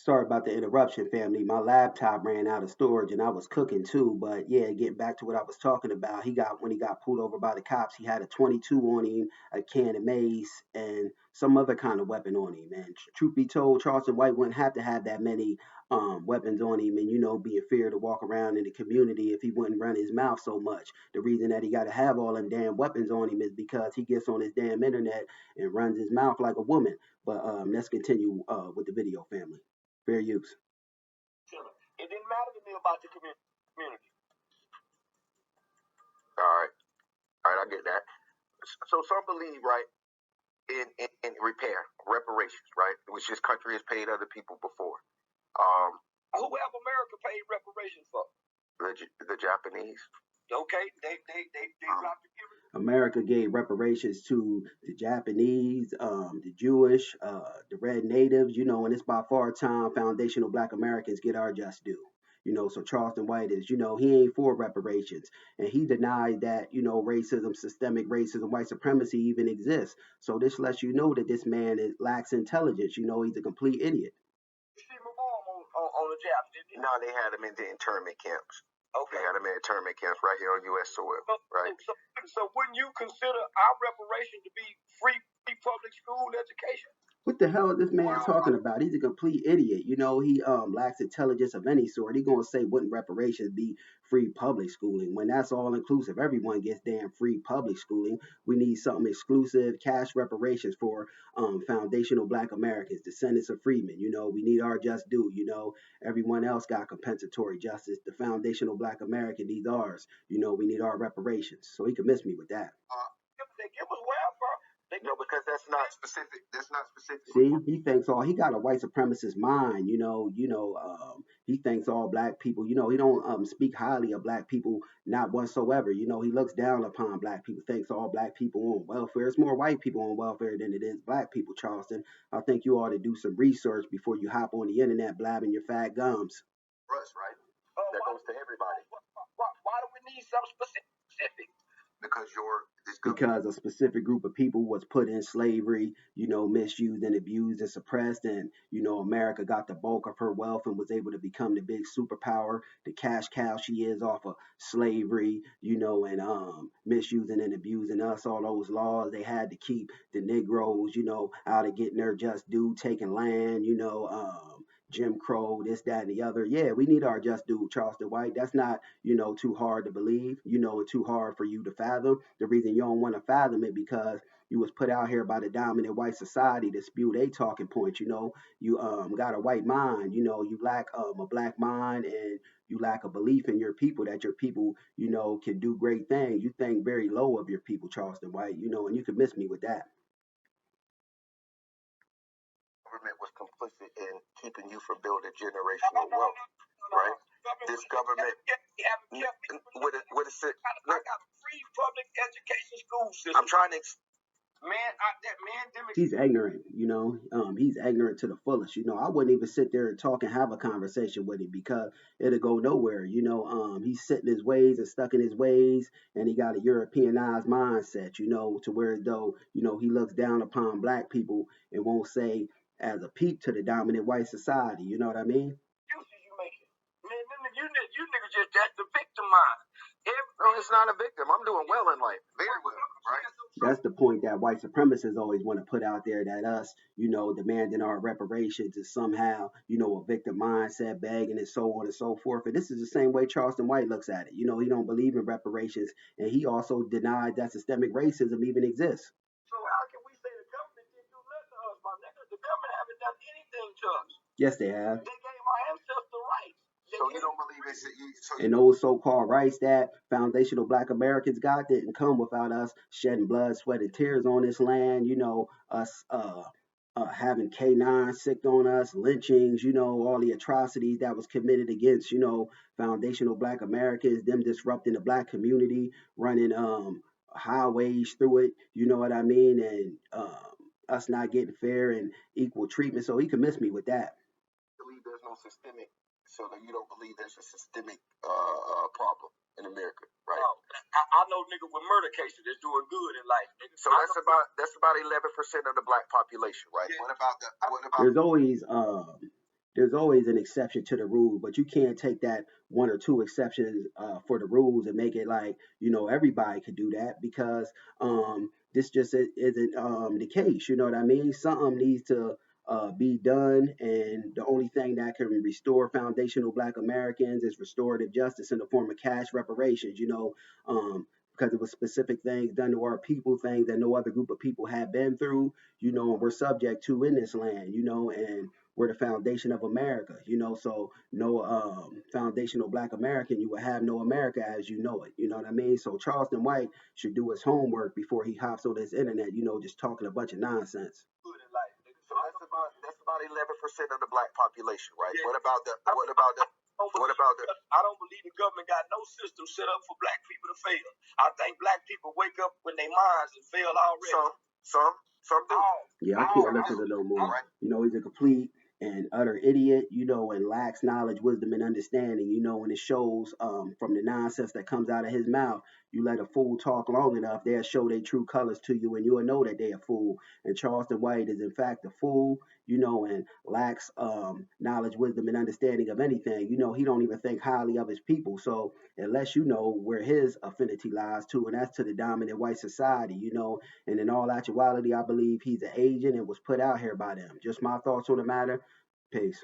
Sorry about the interruption, family. My laptop ran out of storage and I was cooking too. But yeah, getting back to what I was talking about, when he got pulled over by the cops, he had a 22 on him, a can of mace, and some other kind of weapon on him. And truth be told, Charleston White wouldn't have to have that many weapons on him and, be in fear to walk around in the community if he wouldn't run his mouth so much. The reason that he got to have all them damn weapons on him is because he gets on his damn internet and runs his mouth like a woman. But let's continue with the video, family. Fair use. It didn't matter to me about the community. All right, I get that. So some believe, right, in reparations, right, which this country has paid other people before. Who have America paid reparations for? The Japanese. Okay, they dropped the America gave reparations to the Japanese, the Jewish, the Red Natives, and it's by far time foundational Black Americans get our just due. So Charleston White is, he ain't for reparations. And he denied that, racism, systemic racism, white supremacy even exists. So this lets you know that this man lacks intelligence. He's a complete idiot. You see my mom on the Japs, didn't you? No, they had him in the internment camps. Okay. They had them in internment camps right here on U.S. soil, right? So wouldn't you consider our reparation to be free public school education? What the hell is this man talking about? He's a complete idiot. He lacks intelligence of any sort. He gonna say wouldn't reparations be free public schooling when that's all inclusive? Everyone gets damn free public schooling. We need something exclusive, cash reparations for foundational Black Americans, descendants of freedmen. We need our just due. Everyone else got compensatory justice. The foundational Black American needs ours. We need our reparations. So he could miss me with that. They give us welfare. No, because that's not specific. That's not specific. See, he thinks he got a white supremacist mind. He thinks all Black people. He don't speak highly of Black people, not whatsoever. He looks down upon Black people. Thinks all Black people on welfare. It's more white people on welfare than it is Black people. Charleston, I think you ought to do some research before you hop on the internet blabbing your fat gums. Russ, right? That goes to everybody. Why do we need something specific? Because a specific group of people was put in slavery, misused and abused and suppressed, and America got the bulk of her wealth and was able to become the big superpower, the cash cow she is off of slavery, and misusing and abusing us. All those laws they had to keep the Negroes, out of getting their just due, taking land, Jim Crow, this, that, and the other. Yeah, we need our just due, Charleston White. That's not, too hard to believe, and too hard for you to fathom. The reason you don't want to fathom it because you was put out here by the dominant white society to spew their talking points. You got a white mind. You lack a Black mind, and you lack a belief in your people that your people, can do great things. You think very low of your people, Charleston White. And you could miss me with that. Government was complicit in keeping you from building generational wealth, right? This government, what is it? I got free public education school system. I'm trying to, he's ignorant, he's ignorant to the fullest. I wouldn't even sit there and talk and have a conversation with him because it'll go nowhere. He's set in his ways and stuck in his ways, and he got a Europeanized mindset, to where though, he looks down upon Black people and won't say as a peep to the dominant white society. You know what I mean? Excuses you making. Man, you niggas just, that's the victim mind. No, it's not a victim. I'm doing well in life. Very well, right? That's the point that white supremacists always want to put out there, that us, demanding our reparations is somehow, a victim mindset, begging and so on and so forth. And this is the same way Charleston White looks at it. He don't believe in reparations, and he also denied that systemic racism even exists. So how can we say the government didn't do nothing to us, my nigga? The government haven't done anything to us. Yes, they have. They gave our ancestors rights. So you don't believe it? And those so-called rights that foundational Black Americans got didn't come without us shedding blood, sweat, and tears on this land. Us having K9 sicked on us, lynchings, all the atrocities that was committed against, foundational Black Americans, them disrupting the Black community, running highways through it. You know what I mean? And us not getting fair and equal treatment. So he could miss me with that. I believe there's no systemic. So that you don't believe there's a systemic problem in America, right? I know niggas with murder cases that's doing good in life. Nigga. So that's about 11% of the Black population, right? Yeah. What about there's always there's always an exception to the rule, but you can't take that one or two exceptions for the rules and make it like everybody could do that because this just isn't the case. You know what I mean? Something needs to be done, and the only thing that can restore foundational Black Americans is restorative justice in the form of cash reparations. Because it was specific things done to our people, things that no other group of people had been through, and we're subject to in this land, and we're the foundation of America, so no foundational Black American, you would have no America as you know it, you know what I mean? So Charleston White should do his homework before he hops on this internet, just talking a bunch of nonsense. So that's about 11% of the black population, right? Yeah. What about the I don't believe the government got no system set up for black people to fail. I think black people wake up when their minds and fail already. Some do. Yeah, I can't listen to no more. Right. He's a complete and utter idiot, and lacks knowledge, wisdom, and understanding, and it shows from the nonsense that comes out of his mouth. You let a fool talk long enough, they'll show their true colors to you, and you'll know that they're a fool. And Charleston White is, in fact, a fool, and lacks knowledge, wisdom, and understanding of anything. He don't even think highly of his people. So unless you know where his affinity lies to, and that's to the dominant white society, and in all actuality, I believe he's an agent and was put out here by them. Just my thoughts on the matter. Peace.